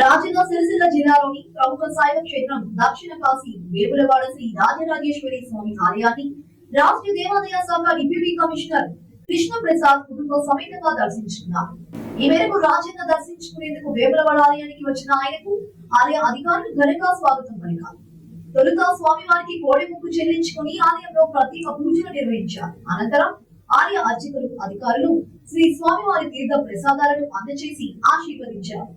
రాజన్న సిరిసిల్ల జిల్లాలోని ప్రముఖ శైవ క్షేత్రం దక్షిణ కాశీ వేములవాడ శ్రీ రాజరాజేశ్వరి స్వామి ఆలయాన్ని రాష్ట్ర దేవాదాయ శాఖ డిప్యూటీ కమిషనర్ కృష్ణ ప్రసాద్ కుటుంబ సమేతంగా దర్శించుకున్నారు. ఈ మేరకు రాజన్న దర్శించుకునేందుకు వేములవాడ ఆలయానికి వచ్చిన ఆయనకు ఆలయ అధికారులు ఘనంగా స్వాగతం పలికారు. తొలుత స్వామివారికి కోడి ముక్కు చెల్లించుకుని ఆలయంలో ప్రత్యేక పూజలు నిర్వహించారు. అనంతరం ఆలయ అర్చకులు అధికారులు శ్రీ స్వామివారి తీర్థ ప్రసాదాలను అందజేసి ఆశీర్వదించారు.